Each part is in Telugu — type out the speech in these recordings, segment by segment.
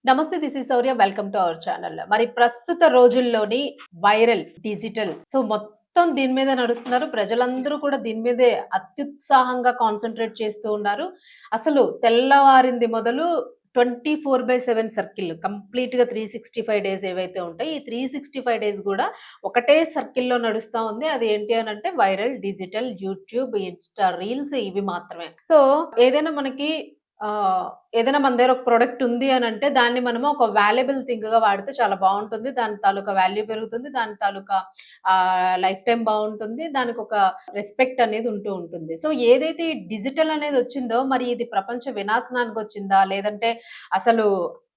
నమస్తే. This is Shaurya. Welcome to our channel. మరి ప్రస్తుత రోజుల్లోని వైరల్, డిజిటల్ మొత్తం దీని మీద నడుస్తున్నారు. ప్రజలందరూ కూడా దీని మీదే అత్యుత్సాహంగా కాన్సంట్రేట్ చేస్తూ ఉన్నారు. అసలు తెల్లవారింది మొదలు 24/7 సర్కిల్ కంప్లీట్‌గా 365 డేస్ ఏవైతే ఉంటాయో, ఈ 365 డేస్ గూడా ఒకటే సర్కిల్‌లో నడుస్తా ఉంది. అది ఏంటి అనంటే viral, digital, YouTube, Insta reels ఇవి మాత్రమే. సో, ఏదైనా మనకి ఏదైనా మన దగ్గర ఒక ప్రొడక్ట్ ఉంది అనంటే దాన్ని మనము ఒక వాల్యుబుల్ థింగ్‌గా వాడితే చాలా బావుంటుంది. దాని తాలూకా వాల్యూ పెరుగుతుంది. దాని తాలూకా లైఫ్ టైమ్ బావుంటుంది. దానికొక రెస్పెక్ట్ అనేది ఉంటూ ఉంటుంది. సో, ఏదైతే ఈ డిజిటల్ అనేదొచ్చిందో మరి ఇది ప్రపంచ వినాశనానికొచ్చిందా? లేదంటే అసలు,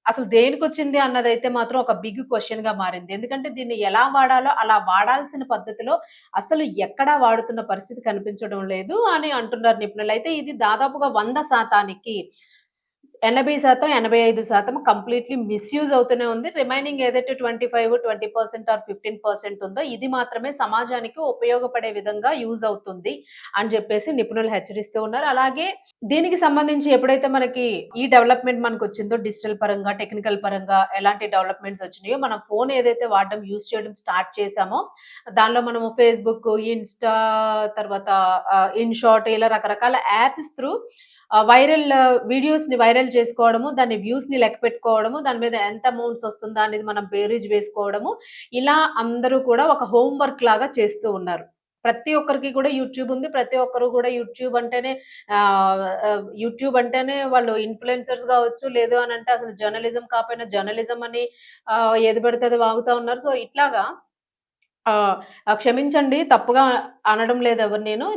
అసలు దేనికొచ్చింది అన్నదైతే మాత్రం ఒక బిగ్ క్వెషన్‌గా మారింది. ఎందుకంటే దీన్ని ఎలా వాడాలో అలా వాడాల్సిన పద్ధతిలో అసలు ఎక్కడా వాడుతున్న పరిస్థితి కనిపించడం లేదు అని అంటున్నారు నిపుణులు. అయితే ఇది దాదాపుగా 100% 80%, 85% కంప్లీట్‌లీ మిస్‌యూజ్ అవుతూనే ఉంది. రిమైనింగ్ ఏదైతే 25, 20% ఆర్ 15% ఉందో ఇది మాత్రమే సమాజానికి ఉపయోగపడే విధంగా యూజ్ అవుతుంది అని చెప్పేసి నిపుణులు హెచ్చరిస్తూ ఉన్నారు. అలాగే దీనికి సంబంధించి ఎప్పుడైతే మనకి ఈ డెవలప్‌మెంట్ మనకొచ్చిందో డిజిటల్ పరంగా, టెక్నికల్ పరంగా ఎలాంటి డెవలప్‌మెంట్స్ వచ్చినాయో, మనం ఫోన్ ఏదైతే వాడడం, యూజ్ చేయడం స్టార్ట్ చేశామో, దానిలో మనము ఫేస్‌బుక్, ఇన్‌స్టా తర్వాత ఇన్‌షాట్ ఇలా రకరకాల యాప్స్ త్రూ వీడియోస్‌ని వైరల్ చేసుకోవడము, దాని వ్యూస్‌ని లెక్కపెట్టుకోవడము, దాని మీద ఎంత అమౌంట్స్ వస్తుందా అనేది మనం బేరీజ్ వేసుకోవడము, ఇలా అందరూ కూడా ఒక హోమ్ వర్క్ లాగా చేస్తూ ఉన్నారు. ప్రతి ఒక్కరికి కూడా యూట్యూబ్ ఉంది. ప్రతి ఒక్కరు కూడా యూట్యూబ్ అంటేనే వాళ్ళు ఇన్‌ఫ్లుయెన్సర్స్ గావచ్చు, లేదు అనంటే అసలు జర్నలిజం కాపోయినా జర్నలిజం అని ఏది పడితే అది వాగుతా ఉన్నారు. సో, ఇట్లాగా ఆ! క్షమించండి, తప్పుగా అనడం లేదు ఎవరిని నేను.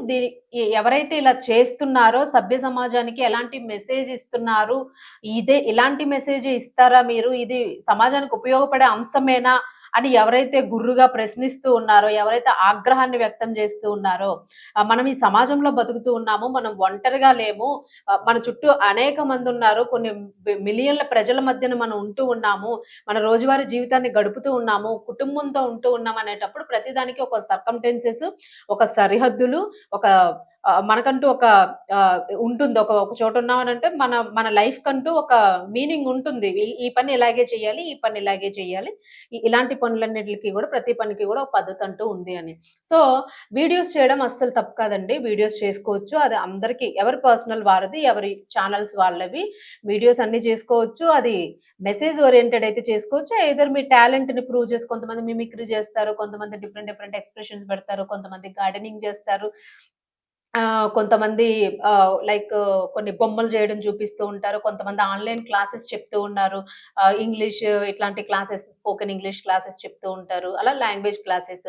ఎవరైతే ఇలా చేస్తున్నారో సభ్య సమాజానికి ఎలాంటి మెసేజ్ ఇస్తున్నారు? ఇలాంటి మెసేజే ఇస్తారా మీరు? ఇది సమాజానికి ఉపయోగపడే అంశమేనా? అని ఎవరైతే గుర్రుగా ప్రశ్నిస్తూ ఉన్నారో, ఎవరైతే ఆగ్రహాన్ని వ్యక్తం చేస్తూ ఉన్నారో, మనం ఈ సమాజంలో బతుకుతూ ఉన్నాము. మనం ఒంటరిగా లేము. మన చుట్టూ అనేక మందున్నారు. కొన్ని మిలియన్ల ప్రజల మధ్యన మనం ఉంటూ ఉన్నాము. మన రోజువారీ జీవితాన్ని గడుపుతూ ఉన్నాము. కుటుంబంతో ఉంటూ ఉన్నాం అనేటప్పుడు ప్రతిదానికి ఒక సర్కమ్‌టెన్సెస్, ఒక సరిహద్దులు, ఒక మనకంటూ ఒక ఉంటుంది. ఒక చోట ఉన్నామనంటే మన మన లైఫ్‌కంటూ ఒక మీనింగ్ ఉంటుంది. ఈ ఈ పని ఇలాగే చేయాలి. ఈ పని ఇలాగే చేయాలి. ఇలాంటి పనులన్నిట్లికి గూడా ప్రతి పనికి గూడా ఒక పద్ధతంటూ ఉంది అని. సో, వీడియోస్ చేయడం అస్సలు తప్పు కాదండి. వీడియోస్ చేసుకోవచ్చు. అది అందరికి ఎవరి పర్సనల్ వారిది, ఎవరి ఛానెల్స్ వాళ్ళవి. వీడియోస్ అన్నీ చేసుకోవచ్చు. అది మెసేజ్ ఓరియెంటెడ్ అయితే చేసుకోవచ్చు. ఎయిదర్ మీ టాలెంట్‌ని ప్రూవ్ చేసి కొంతమంది మిమిక్రీ చేస్తారు. కొంతమంది డిఫరెంట్ డిఫరెంట్ ఎక్స్‌ప్రెషన్స్ పెడతారు. కొంతమంది గార్డెనింగ్ చేస్తారు. కొంతమంది కొన్ని బొమ్మలు చేయడం చూపిస్తూ ఉంటారు. కొంతమంది ఆన్‌లైన్ క్లాసెస్ చెప్తూ ఉన్నారు. ఇంగ్లీష్ ఇట్లాంటి క్లాసెస్, స్పోకెన్ ఇంగ్లీష్ క్లాసెస్ చెప్తూ ఉంటారు. అలా లాంగ్వేజ్ క్లాసెస్.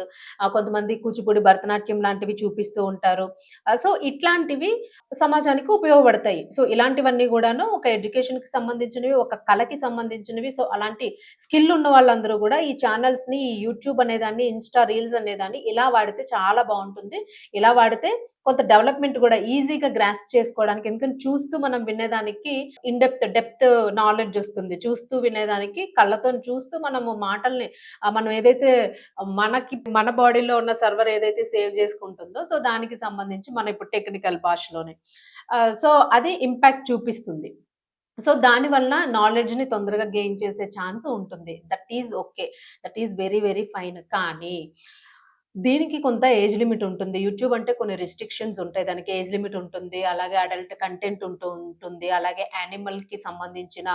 కొంతమంది కూచిపూడి, భరతనాట్యం లాంటివి చూపిస్తూ ఉంటారు. సో, ఇట్లాంటివి సమాజానికి ఉపయోగపడతాయి. సో, ఇలాంటివన్నీ గూడాను ఒక ఎడ్యుకేషన్‌కి సంబంధించినవి, ఒక కళకి సంబంధించినవి. సో, అలాంటి స్కిల్ ఉన్న వాళ్ళందరూ గూడా ఈ ఛానెల్స్‌ని, ఈ యూట్యూబ్ అనేదాన్ని, ఇన్‌స్టా రీల్స్ అనేదాన్ని ఇలా వాడితే చాలా బావుంటుంది. ఇలా వాడితే కొంత డెవలప్‌మెంట్ గూడా ఈజీగా గ్రాస్ప్ చేసుకోవడానికి. ఎందుకంటే చూస్తూ మనం వినేదానికి డెప్త్ నాలెడ్జ్ ఒస్తుంది. చూస్తూ వినేదానికి కళ్ళతోని చూస్తూ మనము మాటల్ని మనం ఏదైతే మన బాడీలో ఉన్న సర్వర్ ఏదైతే సేవ్ చేసుకుంటుందో, సో, దానికి సంబంధించి మన ఇప్పుడు టెక్నికల్ భాషలోనే. సో, అది ఇంపాక్ట్ చూపిస్తుంది. సో, దాని వలన నాలెడ్జ్‌ని తొందరగా గెయిన్ చేసే ఛాన్స్ ఉంటుంది. That is okay. That is very very fine. కానీ దీనికి కొంత ఏజ్ లిమిట్ ఉంటుంది. యూట్యూబ్ అంటే కొన్ని రిస్ట్రిక్షన్స్ ఉంటాయి. దానికి ఏజ్ లిమిట్ ఉంటుంది. అలాగే అడల్ట్ కంటెంట్ ఉంటుంది. అలాగే యానిమల్‌కి సంబంధించిన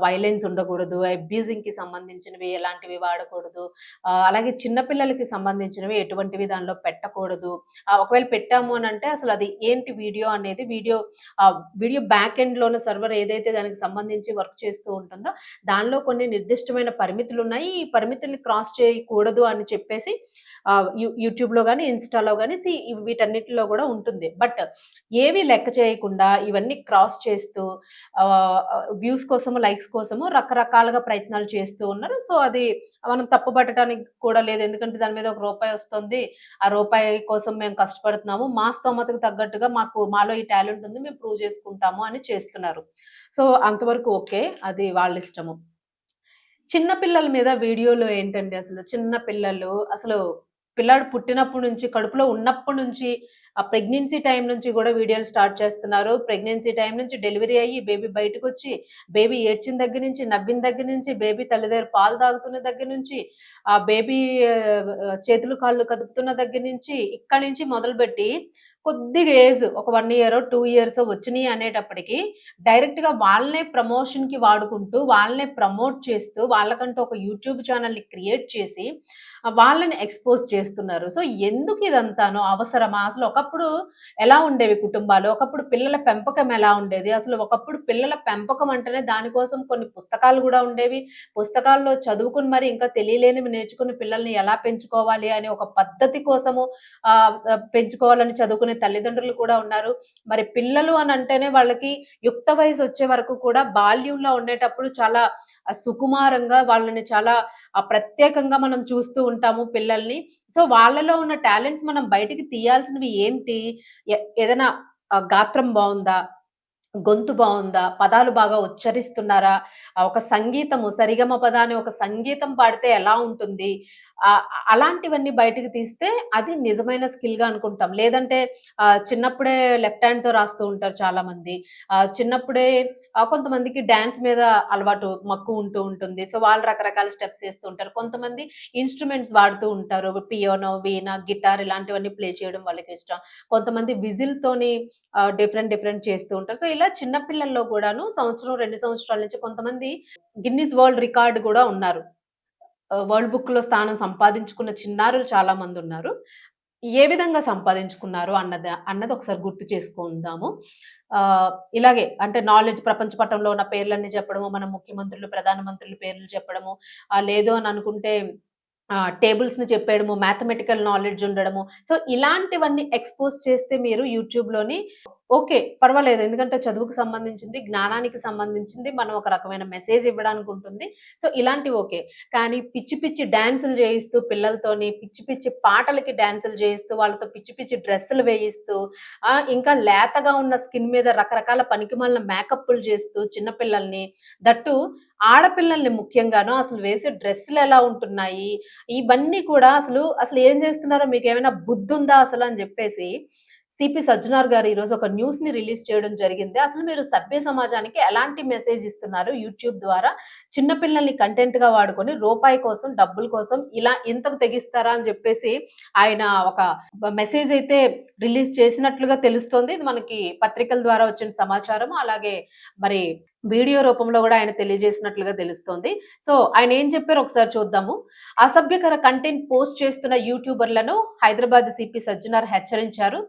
వయలెన్స్ ఉండకూడదు. అబ్యూజింగ్‌కి సంబంధించినవి ఎలాంటివి వాడకూడదు. అలాగే చిన్న పిల్లలకి సంబంధించినవి ఎటువంటివి దానిలో పెట్టకూడదు. ఒకవేళ పెట్టాము అనంటే అసలు అది ఏంటి వీడియో అనేది వీడియో బ్యాక్ ఎండ్‌లోన సర్వర్ ఏదైతే దానికి సంబంధించి వర్క్ చేస్తూ ఉంటుందో, దానిలో కొన్ని నిర్దిష్టమైన పరిమితులున్నాయి. ఈ పరిమితుల్ని క్రాస్ చేయకూడదు అని చెప్పేసి యూట్యూబ్‌లో గాని, ఇన్‌స్టాలో గాని వీటన్నిటిలో గూడా ఉంటుంది. బట్ ఏవి లెక్క చేయకుండా ఇవన్నీ క్రాస్ చేస్తూ వ్యూస్ కోసము, లైక్స్ కోసము రకరకాలుగా ప్రయత్నాలు చేస్తూ ఉన్నారు. సో, అది మనం తప్పు పట్టడానికి కూడా లేదు. ఎందుకంటే దాని మీద ఒక రూపాయి వస్తుంది. ఆ రూపాయి కోసం మేము కష్టపడుతున్నాము. మా స్తోమతకు తగ్గట్టుగా మాలో ఈ టాలెంట్ ఉంది. మేము ప్రూవ్ చేసుకుంటాము అని చేస్తున్నారు. సో, అంతవరకు ఓకే. అది వాళ్ళిష్టము. చిన్న పిల్లల మీద వీడియోలో ఏంటండి అసలు చిన్న పిల్లలు అసలు పిల్లాడు పుట్టినప్పటి నుంచి, కడుపులో ఉన్నప్పటి నుంచి ప్రెగ్నెన్సీ టైమ్ నుంచి గూడా వీడియోలు స్టార్ట్ చేస్తున్నారు. ప్రెగ్నెన్సీ టైమ్ నుంచి డెలివరీ అయ్యి బేబీ బయటకొచ్చి, బేబీ ఏడ్చిన దగ్గర నుంచి, నవ్విన దగ్గర నుంచి, బేబీ తల్లి దగ్గర పాలు తాగుతున్న దగ్గర నుంచి, ఆ బేబీ చేతులు, కాళ్ళు కదుపుతున్న దగ్గర నుంచి, ఇక్కడి నుంచి మొదలుపెట్టి కొద్దిగా ఏజ్ ఒక 1 ఇయరో, 2 ఇయర్సో వచ్చినియి అనేటప్పటికి డైరెక్ట్‌గా వాళ్ళనే ప్రమోషన్‌కి వాడుకుంటూ, వాళ్ళనే ప్రమోట్ చేస్తూ, వాళ్ళకంటూ ఒక యూట్యూబ్ ఛానెల్‌ని క్రియేట్ చేసి, వాళ్ళని ఎక్స్‌పోజ్ చేస్తున్నారు. సో, ఎందుకు ఇదంతాను? అవసరమా? అసలు ఒకప్పుడు ఎలా ఉండేవి కుటుంబాలు? ఒకప్పుడు పిల్లల పెంపకం ఎలా ఉండేది? అసలు ఒకప్పుడు పిల్లల పెంపకం అంటేనే దానికోసం కొన్ని పుస్తకాలు గూడా ఉండేవి. పుస్తకాల్లో చదువుకొని మరి ఇంకా తెలియలేనివి నేర్చుకుని పిల్లల్ని ఎలా పెంచుకోవాలి అనే ఒక పద్ధతి కోసము పెంచుకోవాలని చదువుకునే తల్లిదండ్రులు కూడా ఉన్నారు. మరి పిల్లలు అనంటేనే వాళ్ళకి యుక్త వయసొచ్చే వరకు కూడా బాల్యంలో ఉండేటప్పుడు చాలా సుకుమారంగా వాళ్ళని చాలా ప్రత్యేకంగా మనం చూస్తూ ఉంటాము పిల్లల్ని. సో, వాళ్ళలో ఉన్న టాలెంట్స్ మనం బయటికి తీయాల్సినవి ఏంటి? ఏదైనా గాత్రం బావుందా? గొంతు బావుందా? పదాలు బాగా ఉచ్చరిస్తున్నారా? ఒక సంగీతము సరిగమపద అనే ఒక సంగీతం పాడితే ఎలా ఉంటుంది? ఆహ్, అలాంటివన్నీ బయటికి తీస్తే అది నిజమైన స్కిల్‌గా అనుకుంటాం. లేదంటే చిన్నప్పుడే లెఫ్ట్ హ్యాండ్‌తో రాస్తూ ఉంటారు చాలామంది. చిన్నప్పుడే కొంతమందికి డాన్స్ మీద అలవాటు మక్కువ ఉంటూ ఉంటుంది. సో, వాళ్ళు రకరకాల స్టెప్స్ ఏస్తూ ఉంటారు. కొంతమంది ఇన్‌స్ట్రుమెంట్స్ వాడుతూ ఉంటారు. పియానో, వీణ, గిటార్ ఇలాంటివన్నీ ప్లే చేయడం వాళ్ళకిష్టం. కొంతమంది విజిల్‌తోని డిఫరెంట్ చేస్తూ ఉంటారు. సో, ఇలా చిన్న పిల్లల్లో గూడాను సంవత్సరం, 2 సంవత్సరాల నుంచి కొంతమంది గిన్నిస్ వరల్డ్ రికార్డ్ గూడా ఉన్నారు. వరల్డ్ బుక్‌లో స్థానం సంపాదించుకున్న చిన్నారులు చాలా మందున్నారు. ఏ విధంగా సంపాదించుకున్నారు అన్నది ఒకసారి గుర్తు చేసుకుందాము. ఆహ్, ఇలాగే అంటే నాలెడ్జ్ ప్రపంచ పటంలో ఉన్న పేర్లన్నీ చెప్పడము, మన ముఖ్యమంత్రులు, ప్రధానమంత్రుల పేర్లు చెప్పడము, లేదు అని అనుకుంటే టేబుల్స్‌ని చెప్పేయడము, మ్యాథమెటికల్ నాలెడ్జ్ ఉండడము. సో, ఇలాంటివన్నీ ఎక్స్‌పోజ్ చేస్తే మీరు యూట్యూబ్‌లోని ఓకే. పర్వాలేదు. ఎందుకంటే చదువుకు సంబంధించింది, జ్ఞానానికి సంబంధించింది. మనం ఒక రకమైన మెసేజ్ ఇవ్వడానికుంటుంది. సో, ఇలాంటివి ఓకే. కానీ పిచ్చి పిచ్చి డాన్సులు చేయిస్తూ పిల్లలతోని, పిచ్చి పిచ్చి పాటలకి డాన్సులు చేయిస్తూ, వాళ్ళతో పిచ్చి పిచ్చి డ్రెస్సులు వేయిస్తూ, ఇంకా లేతగా ఉన్న స్కిన్ మీద రకరకాల పనికిమాలిన మేకప్పులు చేస్తూ చిన్న పిల్లల్ని, దట్టు ఆడపిల్లల్ని ముఖ్యంగాను అసలు వేసే డ్రెస్సులెలా ఉంటున్నాయి, ఇవన్నీ కూడా అసలు ఏం చేస్తున్నారో మీకేమైనా బుద్ధుందా అసలని జెప్పేసి సిపి సజ్జనార్ గారు ఈరోజు ఒక న్యూస్‌ని రిలీజ్ చేయడం జరిగింది. అసలు మీరు సభ్య సమాజానికి ఎలాంటి మెసేజ్ ఇస్తున్నారు యూట్యూబ్ ద్వారా? చిన్న పిల్లల్ని కంటెంట్‌గా వాడుకొని రూపాయి కోసం, డబ్బుల కోసం ఇలా ఇంతకు తెగిస్తారా అని జెప్పేసి ఆయన ఒక మెసేజ్ అయితే రిలీజ్ చేసినట్లుగా తెలుస్తోంది. ఇది మనకి పత్రికల ద్వారా వచ్చిన సమాచారం. అలాగే మరి వీడియో రూపంలో గూడా ఆయన తెలియజేసినట్లుగా తెలుస్తోంది. సో, ఆయన ఏం చెప్పారో ఒకసారి చూద్దాము. అసభ్యకర కంటెంట్ పోస్ట్ చేస్తున్న యూట్యూబర్లను హైదరాబాద్ సిపి సజ్జనార్ హెచ్చరించారు.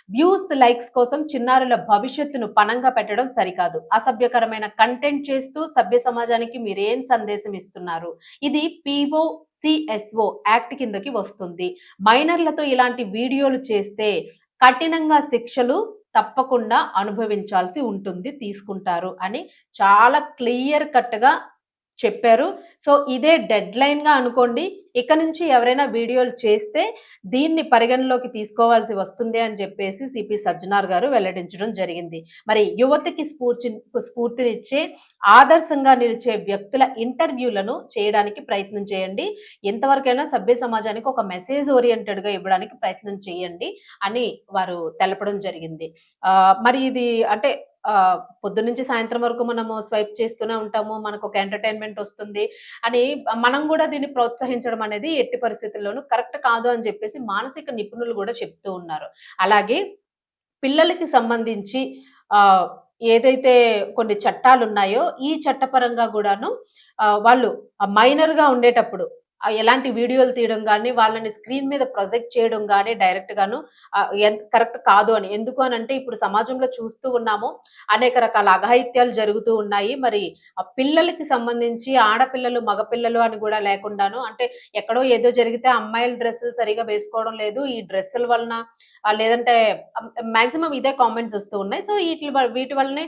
వ్యూస్, లైక్స్ కోసం చిన్నారుల భవిష్యత్తును పణంగా పెట్టడం సరికాదు. అసభ్యకరమైన కంటెంట్ చేస్తూ సభ్య సమాజానికి మీరేం సందేశం ఇస్తున్నారు? ఇది పీఓ, యాక్ట్ కిందకి వస్తుంది. మైనర్లతో ఇలాంటి వీడియోలు చేస్తే కఠినంగా శిక్షలు తప్పకుండా అనుభవించాల్సి ఉంటుంది, తీసుకుంటారు అని చాలా క్లియర్ కట్‌గా చెప్పారు. సో, ఇదే డెడ్‌లైన్‌గా అనుకోండి. ఇక నుంచి ఎవరైనా వీడియోలు చేస్తే దీన్ని పరిగణలోకి తీసుకోవాల్సి వస్తుంది అని చెప్పేసి సిపి సజ్జనార్ గారు వెల్లడించడం జరిగింది. మరి యువతకి స్ఫూర్తినిచ్చే, ఆదర్శంగా నిలిచే వ్యక్తుల ఇంటర్వ్యూలను చేయడానికి ప్రయత్నం చేయండి. ఎంతవరకైనా సభ్య సమాజానికి ఒక మెసేజ్ ఓరియెంటెడ్‌గా ఇవ్వడానికి ప్రయత్నం చేయండి అని వారు తెలపడం జరిగింది. మరి ఇది అంటే పొద్దున్నుంచి సాయంత్రం వరకు మనము స్వైప్ చేస్తూనే ఉంటాము. మనకొక ఎంటర్‌టైన్‌మెంట్ ఒస్తుంది అని మనం గూడా దీన్ని ప్రోత్సహించడం అనేది ఎట్టి పరిస్థితుల్లోనూ కరెక్ట్ కాదు అని జెప్పేసి మానసిక నిపుణులు గూడా చెప్తూ ఉన్నారు. అలాగే పిల్లలకి సంబంధించి ఆహ్, ఏదైతే కొన్ని చట్టాలున్నాయో, ఈ చట్టపరంగా గూడాను వాళ్ళు మైనర్‌గా ఉండేటప్పుడు ఎలాంటి వీడియోలు తీయడం గానీ, వాళ్ళని స్క్రీన్ మీద ప్రొజెక్ట్ చేయడం గానీ డైరెక్ట్‌గాను కరెక్ట్ కాదు అని. ఎందుకు అనంటే ఇప్పుడు సమాజంలో చూస్తూ ఉన్నాము. అనేక రకాల అఘాయిత్యాలు జరుగుతూ ఉన్నాయి. మరి పిల్లలకి సంబంధించి ఆడపిల్లలు, మగపిల్లలు అని గూడా లేకుండాను అంటే ఎక్కడో ఏదో జరిగితే అమ్మాయిల డ్రెస్సులు సరిగ్గా వేసుకోవడం లేదు. ఈ డ్రెస్సుల వలన లేదంటే మాక్సిమం ఇదే కామెంట్స్ వస్తూ ఉన్నాయి. సో, వీటి వల్లనే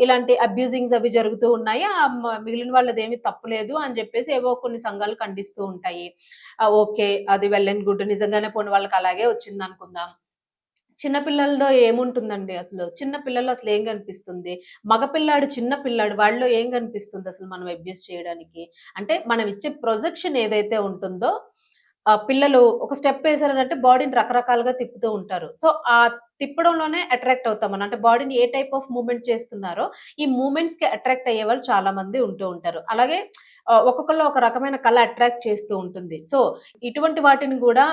ఇలాంటి అబ్యూజింగ్స్ అవి జరుగుతూ ఉన్నాయి. మిగిలిన వాళ్ళదేమి తప్పు లేదు అని జెప్పేసి ఏవో కొన్ని సంఘాలు ఖండిస్తూ ఉంటాయి. ఓకే. అది వెల్ అండ్ గుడ్. నిజంగానే పోనీ వాళ్ళకి అలాగే వచ్చిందనుకుందాం. చిన్న పిల్లలదో ఏముంటుందండి అసలు? చిన్న పిల్లల్లో అసలేం కనిపిస్తుంది? మగపిల్లాడు, చిన్న పిల్లాడు వాళ్ళలో ఏం కనిపిస్తుందసలు మనం అబ్యూజ్ చేయడానికి? అంటే మనం ఇచ్చే ప్రొజెక్షన్ ఏదైతే ఉంటుందో పిల్లలు ఒక స్టెప్ ఏసారనంటే బాడీని రకరకాలుగా తిప్పుతూ ఉంటారు. సో, ఆ తిప్పడంలోనే అట్రాక్ట్ అవుతాం మనం. అంటే బాడీని ఏ టైప్ ఆఫ్ మూవ్‌మెంట్ చేస్తున్నారో, ఈ మూవ్‌మెంట్స్‌కి అట్రాక్ట్ అయ్యేవాళ్ళు చాలా మంది ఉంటూ ఉంటారు. అలాగే ఒక్కొక్కళ్ళు ఒక రకమైన కళ అట్రాక్ట్ చేస్తూ ఉంటుంది. సో, ఇటువంటి వాటిని గూడా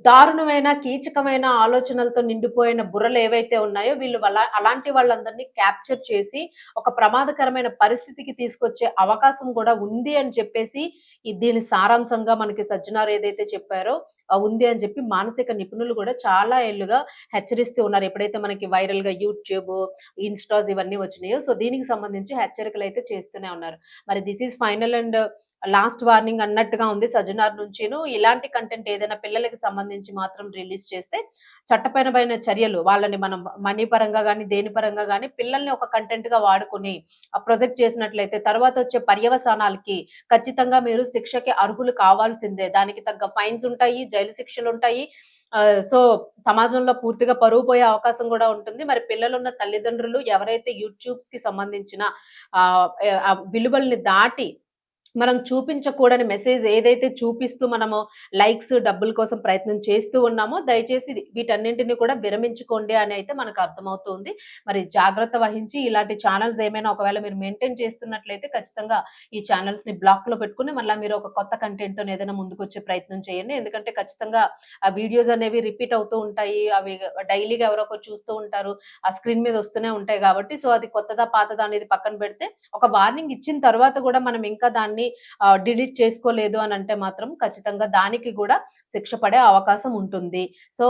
దారుణమైన, కీచకమైన ఆలోచనలతో నిండిపోయిన బుర్రలేవైతే ఉన్నాయో, వీళ్ళు అలాంటి వాళ్ళందరినీ క్యాప్చర్ చేసి, ఒక ప్రమాదకరమైన పరిస్థితికి తీసుకొచ్చే అవకాశం గూడా ఉంది అని చెప్పేసి, దీని సారాంశంగా మనకి సజ్జనార్ ఏదైతే చెప్పారో ఉంది అని చెప్పి మానసిక నిపుణులు గూడా చాలా ఏళ్లుగా హెచ్చరిస్తూ ఉన్నారు. ఎప్పుడైతే మనకి వైరల్‌గా యూట్యూబ్, ఇన్‌స్టాస్ ఇవన్నీ వచ్చినాయో, సో దీనికి సంబంధించి హెచ్చరికలైతే చేస్తూనే ఉన్నారు. మరి this is final and last warning అన్నట్టుగా ఉంది సజ్జనార్ నుంచిను. ఇలాంటి కంటెంట్ ఏదైనా పిల్లలకి సంబంధించి మాత్రం రిలీజ్ చేస్తే చట్టపరమైన చర్యలు వాళ్ళని మనం మనీ పరంగా గాని, దేని పరంగా గాని పిల్లల్ని ఒక కంటెంట్‌గా వాడుకొని ప్రొజెక్ట్ చేసినట్లయితే తర్వాతొచ్చే పర్యవసానాలకి ఖచ్చితంగా మీరు శిక్షకి అర్హులు కావాల్సిందే. దానికి తగ్గ ఫైన్స్ ఉంటాయి, జైలు శిక్షలుంటాయి. సో, సమాజంలో పూర్తిగా పరువు పోయే అవకాశం గూడా ఉంటుంది. మరి పిల్లలున్న తల్లిదండ్రులు ఎవరైతే యూట్యూబ్స్‌కి సంబంధించిన విలువల్ని దాటి మనం చూపించకూడని మెసేజ్ ఏదైతే చూపిస్తూ మనము లైక్స్, డబ్బుల కోసం ప్రయత్నం చేస్తూ ఉన్నామో, దయచేసి వీటన్నింటిని కూడా విరమించుకోండి అని అయితే మనకు అర్థమవుతుంది. మరి జాగ్రత్త వహించి ఇలాంటి ఛానెల్స్ ఏమైనా ఒకవేళ మీరు మెయింటైన్ చేస్తున్నట్లయితే ఖచ్చితంగా ఈ ఛానెల్స్‌ని బ్లాక్‌లో పెట్టుకొని మళ్ళా మీరు ఒక కొత్త కంటెంట్‌తోని ఏదైనా ముందుకొచ్చే ప్రయత్నం చేయండి. ఎందుకంటే ఖచ్చితంగా ఆ వీడియోస్ అనేవి రిపీట్ అవుతూ ఉంటాయి. అవి డైలీగా ఎవరో ఒకరు చూస్తూ ఉంటారు. ఆ స్క్రీన్ మీద వస్తూనే ఉంటాయి కాబట్టి సో, అది కొత్తదా, పాతదా అనేది పక్కన పెడితే ఒక వార్నింగ్ ఇచ్చిన తర్వాత కూడా మనం ఇంకా దాన్ని డిలీట్ చేసుకోలేదు అనంటే మాత్రం ఖచ్చితంగా దానికి గూడా శిక్ష పడే అవకాశం ఉంటుంది. So,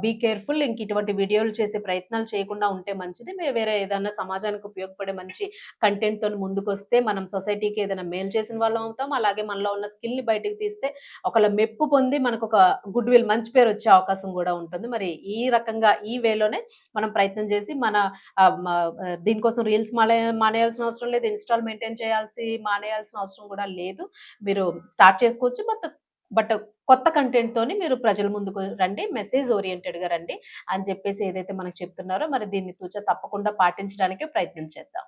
be careful. ఇంక ఇటువంటి వీడియోలు చేసే ప్రయత్నాలు చేయకుండా ఉంటే మంచిది. వేరే ఏదన్నా సమాజానికి ఉపయోగపడే మంచి కంటెంట్‌తోని ముందుకొస్తే మనం సొసైటీకి ఏదైనా మేలు చేసిన వాళ్ళం అవుతాం. అలాగే మనలో ఉన్న స్కిల్‌ని బయటకి తీస్తే ఒకళ్ళ మెప్పు పొంది మనకొక గుడ్ విల్ మంచి పేరొచ్చే అవకాశం గూడా ఉంటుంది. మరి ఈ రకంగా ఈ వేలోనే మనం ప్రయత్నం చేసి మన దీనికోసం రీల్స్ మానేయాల్సిన అవసరం లేదు. ఇన్‌స్టాల్ మెయింటైన్ మానేయాల్సిన అవసరం గూడా లేదు. మీరు స్టార్ట్ చేసుకోవచ్చు. బట్ కొత్త కంటెంట్‌తోని మీరు ప్రజల ముందుకు రండి. మెసేజ్ ఓరియెంటెడ్‌గా రండి అని చెప్పేసి ఏదైతే మనకు చెప్తున్నారో మరి దీన్ని తప్పకుండా పాటించడానికే ప్రయత్నం చేద్దాం.